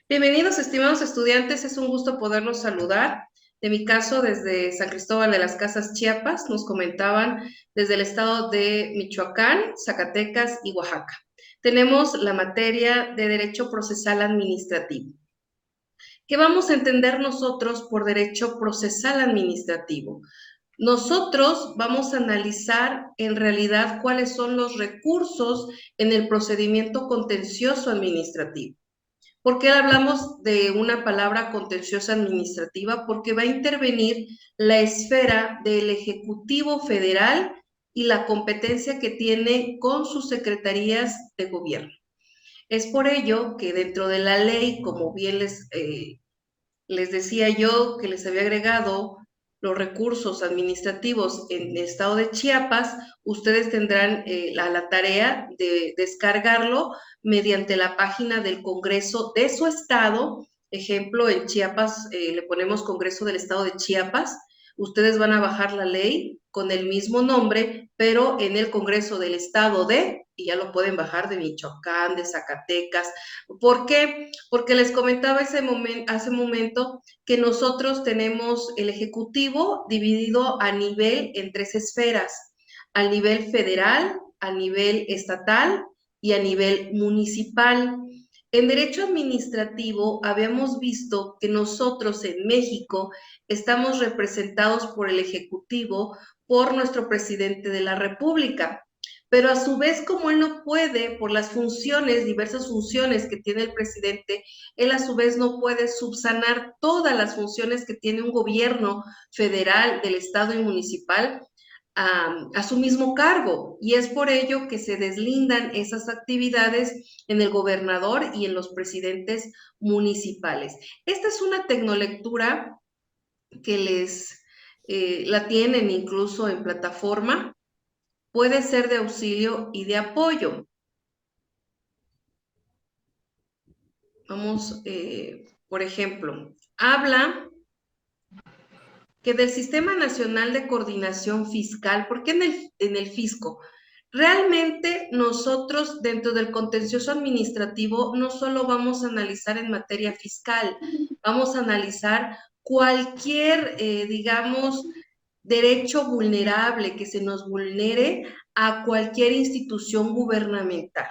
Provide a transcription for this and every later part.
Bienvenidos, estimados estudiantes, es un gusto poderlos saludar. De mi caso, desde San Cristóbal de las Casas, Chiapas, nos comentaban desde el estado de Michoacán, Zacatecas y Oaxaca. Tenemos la materia de Derecho Procesal Administrativo. ¿Qué vamos a entender nosotros por Derecho Procesal Administrativo? Nosotros vamos a analizar en realidad cuáles son los recursos en el procedimiento contencioso administrativo. ¿Por qué hablamos de una palabra contenciosa administrativa? Porque va a intervenir la esfera del Ejecutivo Federal y la competencia que tiene con sus secretarías de gobierno. Es por ello que dentro de la ley, como bien les decía yo que les había agregado los recursos administrativos en el estado de Chiapas, ustedes tendrán la tarea de descargarlo mediante la página del Congreso de su estado. Ejemplo, en Chiapas le ponemos Congreso del Estado de Chiapas. Ustedes van a bajar la ley con el mismo nombre, pero en el Congreso del Estado y ya lo pueden bajar de Michoacán, de Zacatecas. ¿Por qué? Porque les comentaba hace un momento que nosotros tenemos el Ejecutivo dividido a nivel en tres esferas, a nivel federal, a nivel estatal y a nivel municipal. En derecho administrativo habíamos visto que nosotros en México estamos representados por el Ejecutivo, por nuestro presidente de la República. Pero a su vez, como él no puede, por las funciones, diversas funciones que tiene el presidente, él a su vez no puede subsanar todas las funciones que tiene un gobierno federal, del estado y municipal a su mismo cargo. Y es por ello que se deslindan esas actividades en el gobernador y en los presidentes municipales. Esta es una tecnolectura que la tienen incluso en plataforma, puede ser de auxilio y de apoyo. Vamos, por ejemplo, habla que del Sistema Nacional de Coordinación Fiscal, ¿por qué en el fisco? Realmente nosotros dentro del contencioso administrativo no solo vamos a analizar en materia fiscal, vamos a analizar cualquier, digamos, derecho vulnerable que se nos vulnere a cualquier institución gubernamental.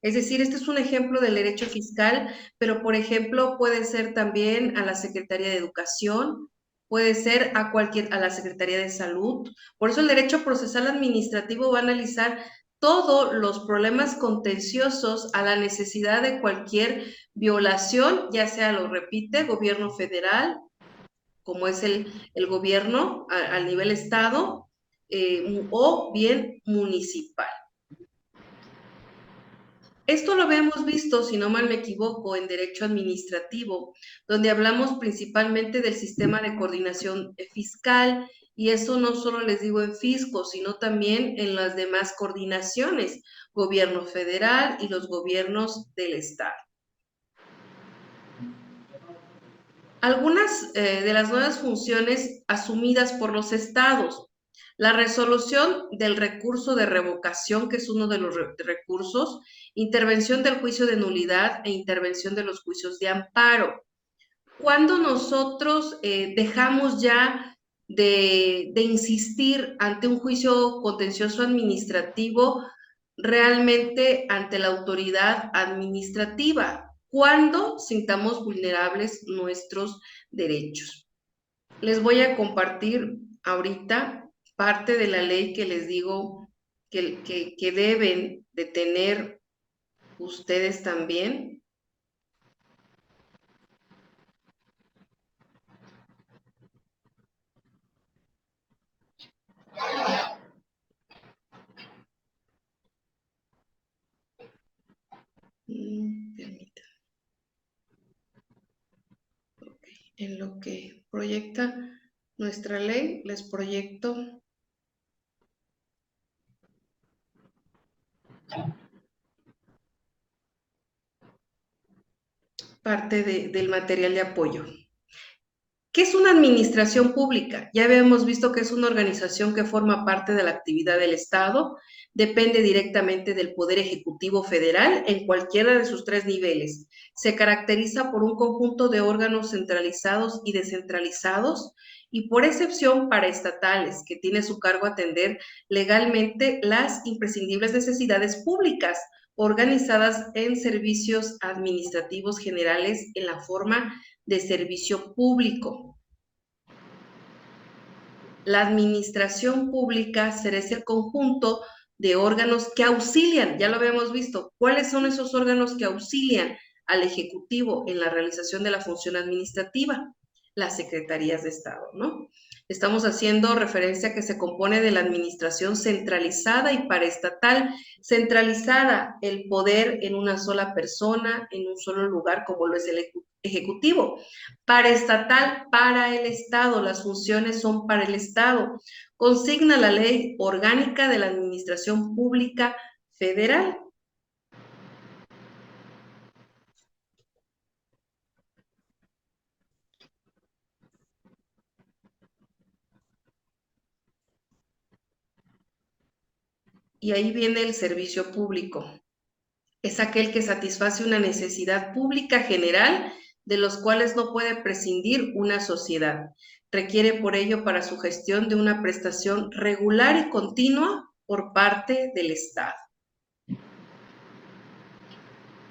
Es decir, este es un ejemplo del derecho fiscal, pero por ejemplo puede ser también a la Secretaría de Educación, puede ser a la Secretaría de Salud. Por eso el derecho procesal administrativo va a analizar todos los problemas contenciosos a la necesidad de cualquier violación, ya sea, lo repite, gobierno federal, como es el gobierno a nivel estado, o bien municipal. Esto lo habíamos visto, si no mal me equivoco, en derecho administrativo, donde hablamos principalmente del sistema de coordinación fiscal, y eso no solo les digo en fisco, sino también en las demás coordinaciones, gobierno federal y los gobiernos del estado. Algunas de las nuevas funciones asumidas por los estados. La resolución del recurso de revocación, que es uno de los recursos, intervención del juicio de nulidad e intervención de los juicios de amparo. Cuando nosotros dejamos ya de insistir ante un juicio contencioso administrativo realmente ante la autoridad administrativa, cuando sintamos vulnerables nuestros derechos. Les voy a compartir ahorita parte de la ley que les digo que deben de tener ustedes también. Permítanme. Okay. En lo que proyecta nuestra ley, les proyecto parte del material de apoyo. ¿Qué es una administración pública? Ya habíamos visto que es una organización que forma parte de la actividad del Estado, depende directamente del Poder Ejecutivo Federal en cualquiera de sus tres niveles. Se caracteriza por un conjunto de órganos centralizados y descentralizados y por excepción paraestatales, que tiene a su cargo atender legalmente las imprescindibles necesidades públicas organizadas en servicios administrativos generales en la forma de servicio público. La administración pública será ese conjunto de órganos que auxilian, ya lo habíamos visto, ¿cuáles son esos órganos que auxilian al Ejecutivo en la realización de la función administrativa? Las secretarías de Estado, ¿no? Estamos haciendo referencia a que se compone de la administración centralizada y paraestatal. Centralizada, el poder en una sola persona, en un solo lugar, como lo es el Ejecutivo. Paraestatal, para el Estado, las funciones son para el Estado. Consigna la Ley Orgánica de la Administración Pública Federal. Y ahí viene el servicio público. Es aquel que satisface una necesidad pública general de los cuales no puede prescindir una sociedad. Requiere por ello para su gestión de una prestación regular y continua por parte del Estado.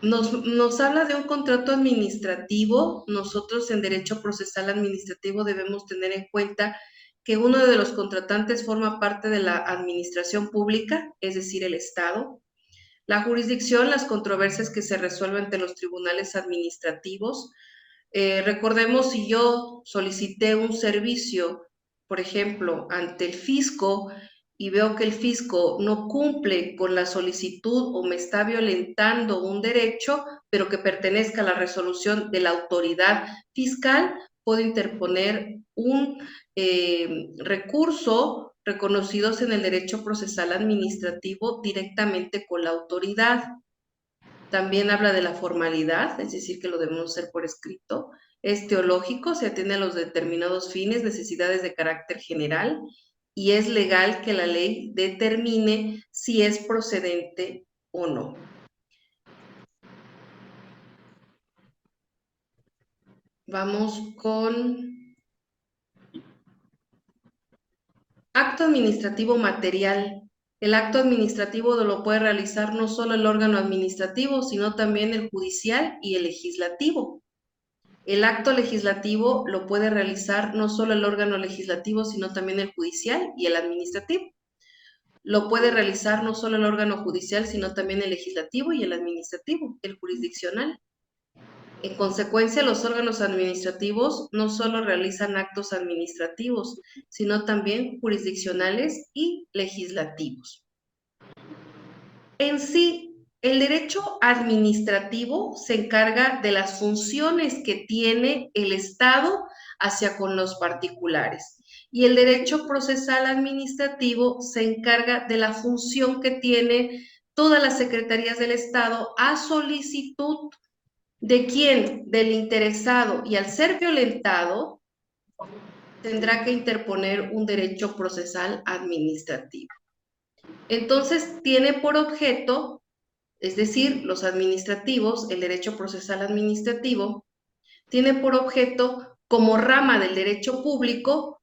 Nos habla de un contrato administrativo. Nosotros en Derecho Procesal Administrativo debemos tener en cuenta que uno de los contratantes forma parte de la administración pública, es decir, el Estado. La jurisdicción, las controversias que se resuelven ante los tribunales administrativos. Recordemos, si yo solicité un servicio, por ejemplo, ante el fisco y veo que el fisco no cumple con la solicitud o me está violentando un derecho, pero que pertenezca a la resolución de la autoridad fiscal, puedo interponer un recurso reconocidos en el derecho procesal administrativo directamente con la autoridad. También habla de la formalidad, es decir, que lo debemos hacer por escrito. Es teológico, se atiende a los determinados fines, necesidades de carácter general, y es legal que la ley determine si es procedente o no. Vamos con acto administrativo material. El acto administrativo lo puede realizar no solo el órgano administrativo, sino también el judicial y el legislativo. El acto legislativo lo puede realizar no solo el órgano legislativo, sino también el judicial y el administrativo. Lo puede realizar no solo el órgano judicial, sino también el legislativo y el administrativo, el jurisdiccional. En consecuencia, los órganos administrativos no solo realizan actos administrativos, sino también jurisdiccionales y legislativos. En sí, el derecho administrativo se encarga de las funciones que tiene el Estado hacia con los particulares, y el derecho procesal administrativo se encarga de la función que tiene todas las secretarías del Estado a solicitud de quién, del interesado, y al ser violentado tendrá que interponer un derecho procesal administrativo. Entonces, tiene por objeto, es decir, los administrativos, el derecho procesal administrativo, tiene por objeto, como rama del derecho público,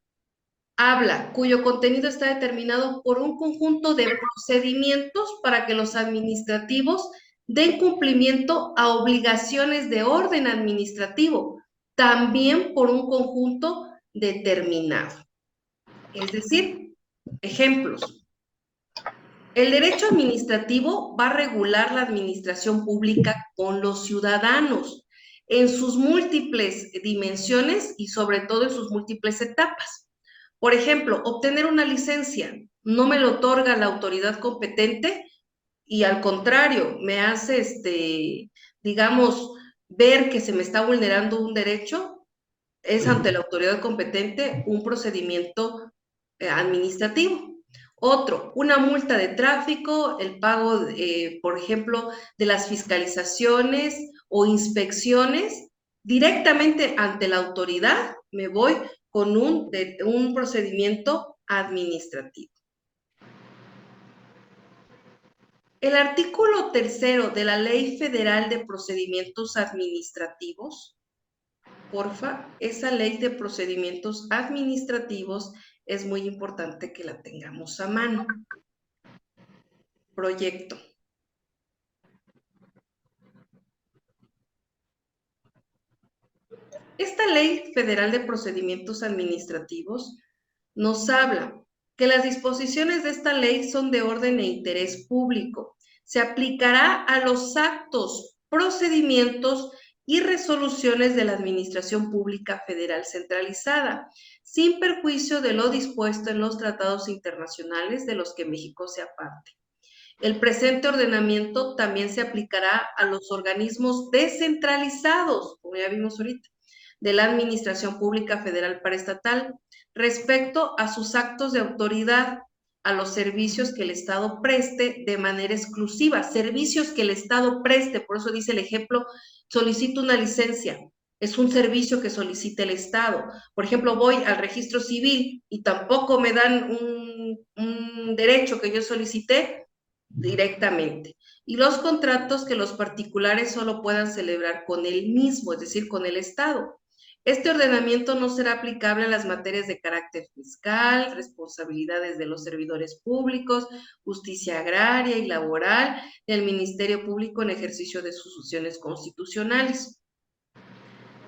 habla, cuyo contenido está determinado por un conjunto de procedimientos para que los administrativos den cumplimiento a obligaciones de orden administrativo, también por un conjunto determinado. Es decir, ejemplos. El derecho administrativo va a regular la administración pública con los ciudadanos en sus múltiples dimensiones y sobre todo en sus múltiples etapas. Por ejemplo, obtener una licencia no me lo otorga la autoridad competente y al contrario, me hace, digamos, ver que se me está vulnerando un derecho, es ante la autoridad competente un procedimiento administrativo. Otro, una multa de tráfico, el pago, por ejemplo, de las fiscalizaciones o inspecciones directamente ante la autoridad me voy con un procedimiento administrativo. El artículo 3 de la Ley Federal de Procedimientos Administrativos, porfa, esa ley de procedimientos administrativos es muy importante que la tengamos a mano. Proyecto. Esta Ley Federal de Procedimientos Administrativos nos habla que las disposiciones de esta ley son de orden e interés público. Se aplicará a los actos, procedimientos y resoluciones de la Administración Pública Federal Centralizada, sin perjuicio de lo dispuesto en los tratados internacionales de los que México sea parte. El presente ordenamiento también se aplicará a los organismos descentralizados, como ya vimos ahorita, de la Administración Pública Federal Paraestatal, respecto a sus actos de autoridad, a los servicios que el Estado preste de manera exclusiva, servicios que el Estado preste, por eso dice el ejemplo, solicito una licencia, es un servicio que solicita el Estado. Por ejemplo, voy al registro civil y tampoco me dan un derecho que yo solicité directamente. Y los contratos que los particulares solo puedan celebrar con el mismo, es decir, con el Estado. Este ordenamiento no será aplicable a las materias de carácter fiscal, responsabilidades de los servidores públicos, justicia agraria y laboral, del Ministerio Público en ejercicio de sus funciones constitucionales.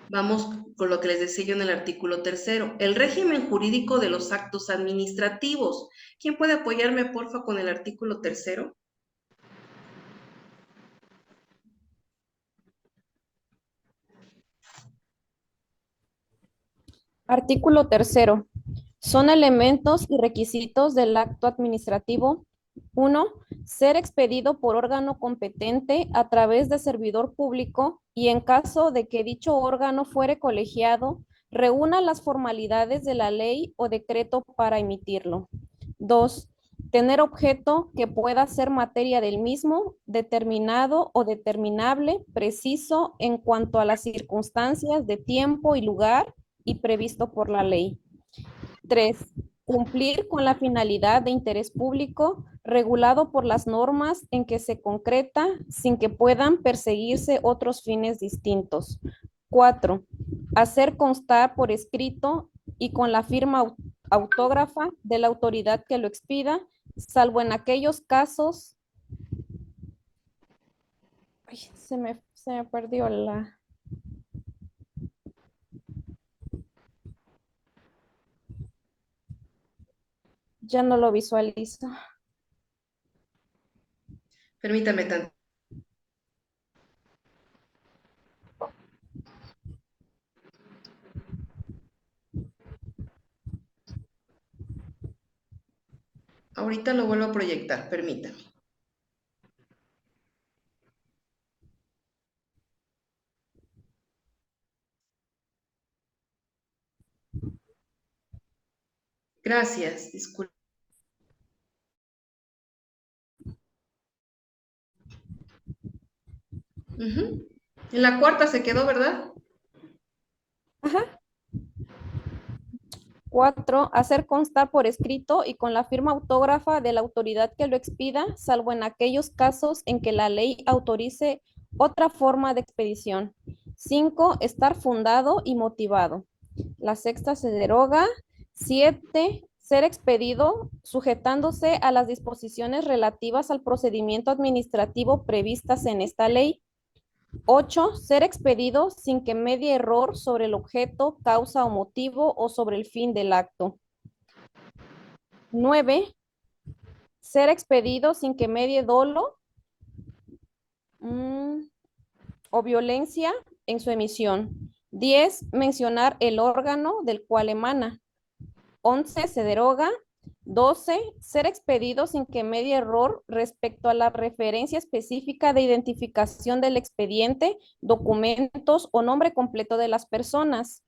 Vamos con lo que les decía yo en el artículo 3. El régimen jurídico de los actos administrativos. ¿Quién puede apoyarme, porfa, con el artículo 3? Artículo 3. Son elementos y requisitos del acto administrativo. 1. Ser expedido por órgano competente a través de servidor público y en caso de que dicho órgano fuere colegiado, reúna las formalidades de la ley o decreto para emitirlo. 2. Tener objeto que pueda ser materia del mismo, determinado o determinable, preciso en cuanto a las circunstancias de tiempo y lugar y previsto por la ley. 3. Cumplir con la finalidad de interés público regulado por las normas en que se concreta sin que puedan perseguirse otros fines distintos. 4. Hacer constar por escrito y con la firma autógrafa de la autoridad que lo expida, salvo en aquellos casos. Ay, se me perdió la... Ya no lo visualizo. Permítame tanto. Ahorita lo vuelvo a proyectar, permítame. Gracias, disculpe. En la cuarta se quedó, ¿verdad? Ajá. 4. Hacer constar por escrito y con la firma autógrafa de la autoridad que lo expida, salvo en aquellos casos en que la ley autorice otra forma de expedición. 5. Estar fundado y motivado. La sexta se deroga. 7. Ser expedido sujetándose a las disposiciones relativas al procedimiento administrativo previstas en esta ley. 8. Ser expedido sin que medie error sobre el objeto, causa o motivo o sobre el fin del acto. 9. Ser expedido sin que medie dolo o violencia en su emisión. 10. Mencionar el órgano del cual emana. 11. Se deroga. 12. Ser expedido sin que medie error respecto a la referencia específica de identificación del expediente, documentos o nombre completo de las personas.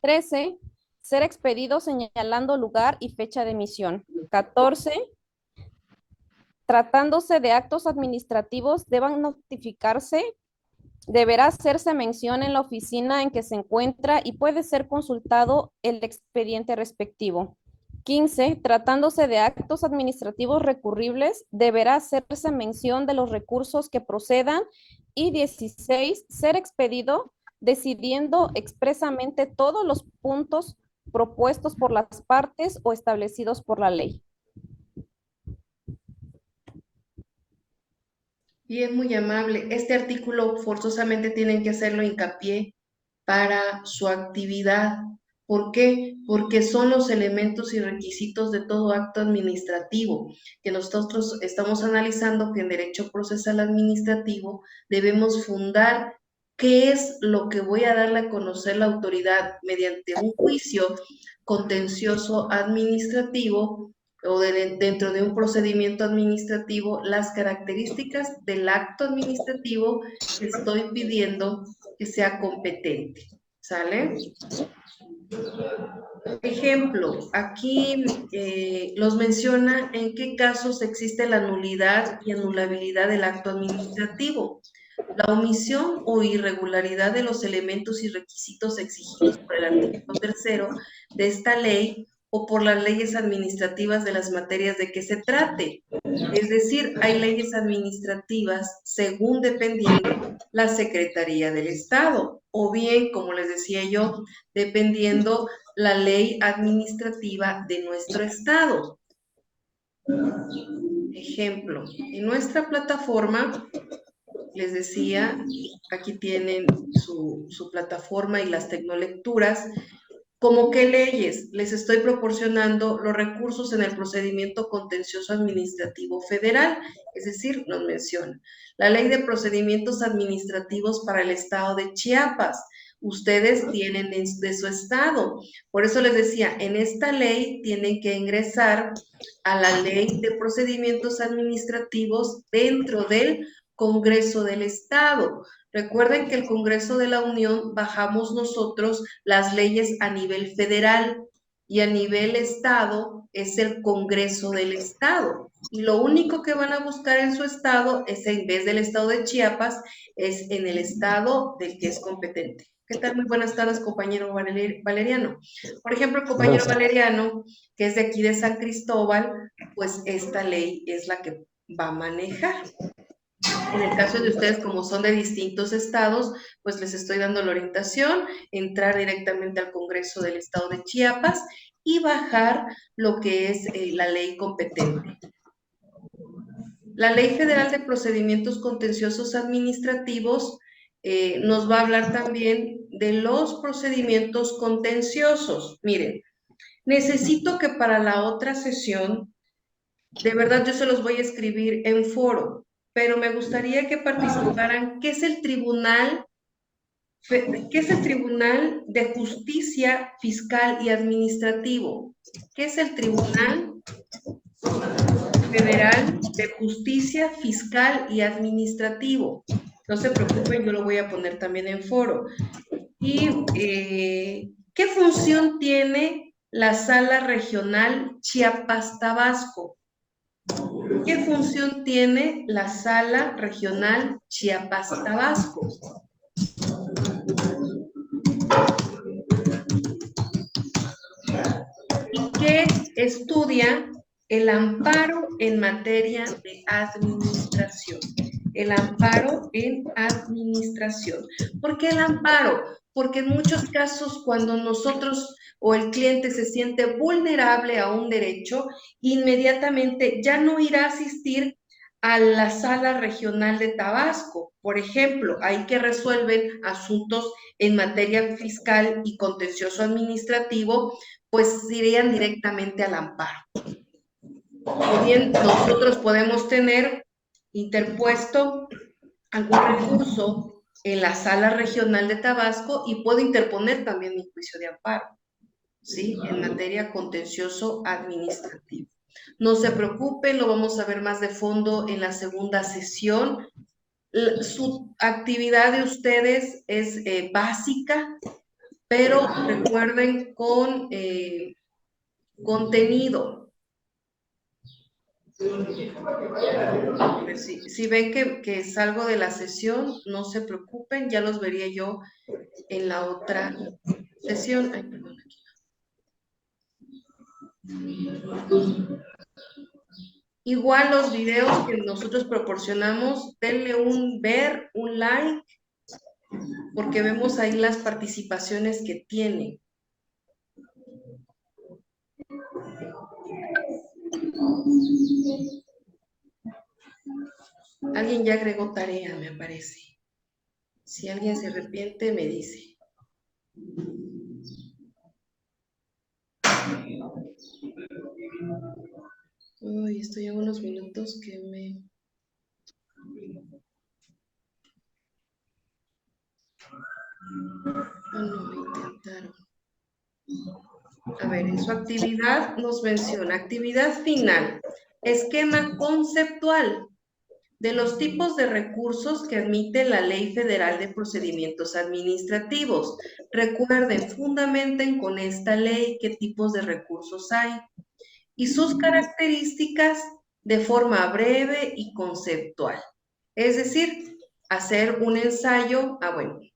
13. Ser expedido señalando lugar y fecha de emisión. 14. Tratándose de actos administrativos, deban notificarse Deberá hacerse mención en la oficina en que se encuentra y puede ser consultado el expediente respectivo. 15. Tratándose de actos administrativos recurribles, deberá hacerse mención de los recursos que procedan. Y 16. Ser expedido decidiendo expresamente todos los puntos propuestos por las partes o establecidos por la ley. Bien, muy amable. Este artículo forzosamente tienen que hacerlo hincapié para su actividad. ¿Por qué? Porque son los elementos y requisitos de todo acto administrativo que nosotros estamos analizando que en derecho procesal administrativo debemos fundar qué es lo que voy a darle a conocer la autoridad mediante un juicio contencioso administrativo o dentro de un procedimiento administrativo, las características del acto administrativo que estoy pidiendo que sea competente. ¿Sale? Ejemplo, aquí los menciona en qué casos existe la nulidad y anulabilidad del acto administrativo. La omisión o irregularidad de los elementos y requisitos exigidos por el artículo 3 de esta ley o por las leyes administrativas de las materias de que se trate. Es decir, hay leyes administrativas según dependiendo la Secretaría del Estado, o bien, como les decía yo, dependiendo la ley administrativa de nuestro Estado. Ejemplo, en nuestra plataforma, les decía, aquí tienen su plataforma y las tecnolecturas. ¿Cómo qué leyes? Les estoy proporcionando los recursos en el procedimiento contencioso administrativo federal, es decir, nos menciona la Ley de Procedimientos Administrativos para el Estado de Chiapas. Ustedes tienen de su estado. Por eso les decía, en esta ley tienen que ingresar a la Ley de Procedimientos Administrativos dentro del Congreso del Estado. Recuerden que el Congreso de la Unión bajamos nosotros las leyes a nivel federal y a nivel estado es el Congreso del Estado. Y lo único que van a buscar en su estado es, en vez del estado de Chiapas, es en el estado del que es competente. ¿Qué tal? Muy buenas tardes, compañero Valeriano. Por ejemplo, el compañero Valeriano, que es de aquí de San Cristóbal, pues esta ley es la que va a manejar. En el caso de ustedes, como son de distintos estados, pues les estoy dando la orientación, entrar directamente al Congreso del Estado de Chiapas y bajar lo que es la ley competente. La Ley Federal de Procedimientos Contenciosos Administrativos nos va a hablar también de los procedimientos contenciosos. Miren, necesito que para la otra sesión, de verdad yo se los voy a escribir en foro, pero me gustaría que participaran. ¿Qué es el Tribunal? ¿Qué es el Tribunal de Justicia Fiscal y Administrativo? ¿Qué es el Tribunal Federal de Justicia Fiscal y Administrativo? No se preocupen, yo lo voy a poner también en foro. ¿Y qué función tiene la Sala Regional Chiapas-Tabasco? ¿Qué función tiene la Sala Regional Chiapas-Tabasco? ¿Y qué estudia el amparo en materia de administración? El amparo en administración. ¿Por qué el amparo? Porque en muchos casos cuando nosotros o el cliente se siente vulnerable a un derecho, inmediatamente ya no irá a asistir a la sala regional de Tabasco. Por ejemplo, ahí que resuelven asuntos en materia fiscal y contencioso administrativo, pues irían directamente al amparo. O bien nosotros podemos tener interpuesto algún recurso en la sala regional de Tabasco y puedo interponer también mi juicio de amparo, ¿sí? En materia contencioso administrativo. No se preocupen, lo vamos a ver más de fondo en la segunda sesión. Su actividad de ustedes es básica, pero recuerden con contenido. A ver, si ven que salgo de la sesión, no se preocupen, ya los vería yo en la otra sesión. Ay, perdón, aquí. Igual los videos que nosotros proporcionamos, denle un ver, un like, porque vemos ahí las participaciones que tiene. Alguien ya agregó tarea, me parece. Si alguien se arrepiente, me dice. Uy, estoy a unos minutos que me... Oh, no, me intentaron. A ver, en su actividad nos menciona, actividad final, esquema conceptual de los tipos de recursos que admite la Ley Federal de Procedimientos Administrativos. Recuerden, fundamenten con esta ley qué tipos de recursos hay y sus características de forma breve y conceptual. Es decir, hacer un ensayo,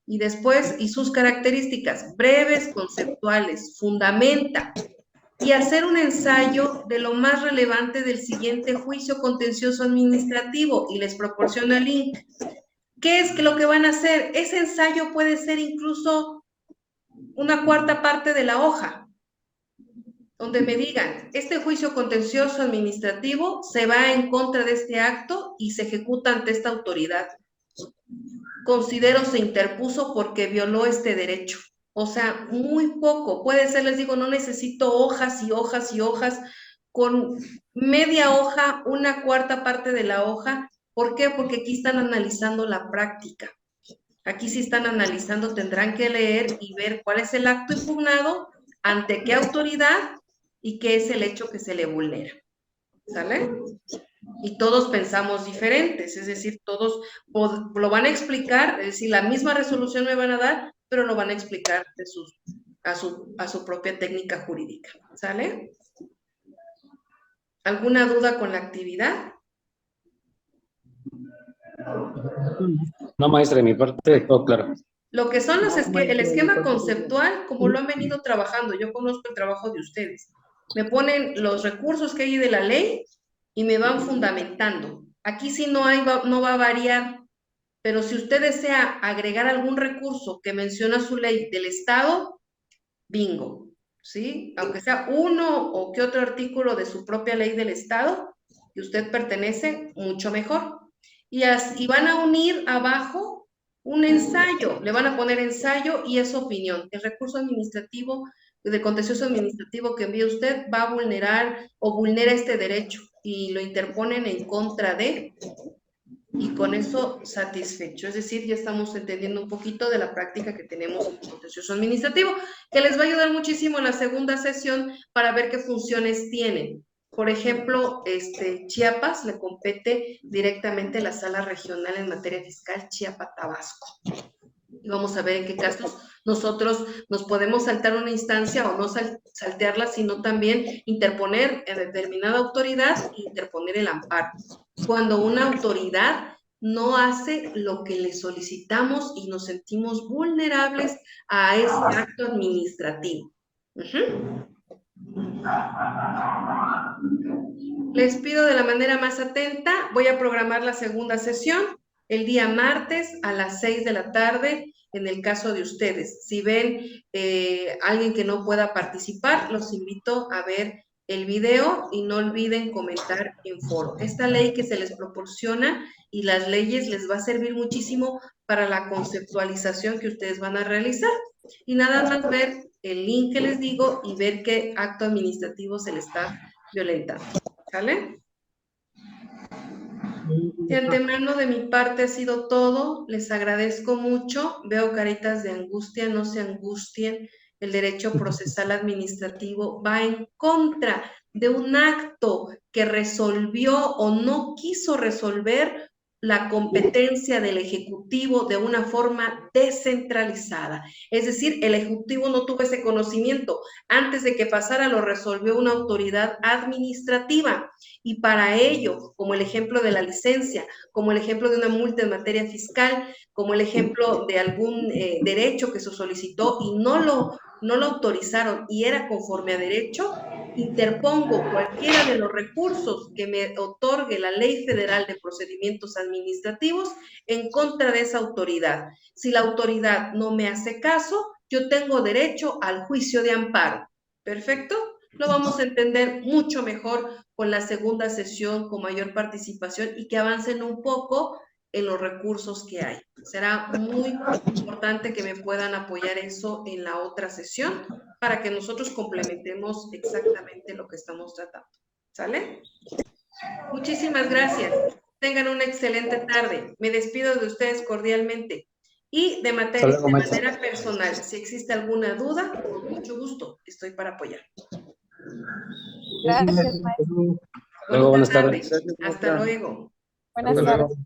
y después, y sus características breves, conceptuales, fundamenta, y hacer un ensayo de lo más relevante del siguiente juicio contencioso administrativo, y les proporciona el link. ¿Qué es lo que van a hacer? Ese ensayo puede ser incluso una cuarta parte de la hoja, donde me digan, este juicio contencioso administrativo se va en contra de este acto y se ejecuta ante esta autoridad. Considero se interpuso porque violó este derecho. O sea, muy poco. Puede ser, les digo, no necesito hojas y hojas y hojas. Con media hoja, una cuarta parte de la hoja. ¿Por qué? Porque aquí están analizando la práctica. Aquí sí están analizando, tendrán que leer y ver cuál es el acto impugnado, ante qué autoridad y qué es el hecho que se le vulnera. ¿Sale? Y todos pensamos diferentes, es decir, todos lo van a explicar, es decir, la misma resolución me van a dar, pero lo van a explicar a su propia técnica jurídica. ¿Sale? ¿Alguna duda con la actividad? No, maestra, de mi parte, todo claro. Lo que son el esquema conceptual, como lo han venido trabajando, yo conozco el trabajo de ustedes. Me ponen los recursos que hay de la ley y me van fundamentando. Aquí sí no va a variar, pero si usted desea agregar algún recurso que menciona su ley del Estado, bingo, ¿sí? Aunque sea uno o que otro artículo de su propia ley del Estado, que usted pertenece, mucho mejor. Y van a unir abajo un ensayo, le van a poner ensayo y es opinión. El recurso administrativo, de contencioso administrativo que envía usted va a vulnerar o vulnera este derecho y lo interponen en contra de, y con eso satisfecho. Es decir, ya estamos entendiendo un poquito de la práctica que tenemos en el contencioso administrativo, que les va a ayudar muchísimo en la segunda sesión para ver qué funciones tienen. Por ejemplo, Chiapas le compete directamente la Sala Regional en materia fiscal Chiapas-Tabasco. Y vamos a ver en qué casos nosotros nos podemos saltar una instancia o no saltearla, sino también interponer en determinada autoridad e interponer el amparo. Cuando una autoridad no hace lo que le solicitamos y nos sentimos vulnerables a ese acto administrativo. Les pido de la manera más atenta, voy a programar la segunda sesión el día martes a las 6 de la tarde, en el caso de ustedes. Si ven alguien que no pueda participar, los invito a ver el video y no olviden comentar en foro. Esta ley que se les proporciona y las leyes les va a servir muchísimo para la conceptualización que ustedes van a realizar. Y nada más ver el link que les digo y ver qué acto administrativo se le está violentando. ¿Sale? De antemano de mi parte ha sido todo, les agradezco mucho, veo caritas de angustia, no se angustien, el derecho procesal administrativo va en contra de un acto que resolvió o no quiso resolver la competencia del Ejecutivo de una forma descentralizada. Es decir, el Ejecutivo no tuvo ese conocimiento. Antes de que pasara, lo resolvió una autoridad administrativa. Y para ello, como el ejemplo de la licencia, como el ejemplo de una multa en materia fiscal, como el ejemplo de algún derecho que se solicitó y no lo autorizaron y era conforme a derecho, interpongo cualquiera de los recursos que me otorgue la Ley Federal de Procedimientos Administrativos en contra de esa autoridad. Si la autoridad no me hace caso, yo tengo derecho al juicio de amparo. ¿Perfecto? Lo vamos a entender mucho mejor con la segunda sesión, con mayor participación y que avancen un poco en los recursos que hay. Será muy importante que me puedan apoyar eso en la otra sesión para que nosotros complementemos exactamente lo que estamos tratando. ¿Sale? Muchísimas gracias. Tengan una excelente tarde. Me despido de ustedes cordialmente. Y de manera personal, si existe alguna duda, con mucho gusto estoy para apoyar. Gracias, maestra. Buenas tardes. Hasta luego. Buenas tardes.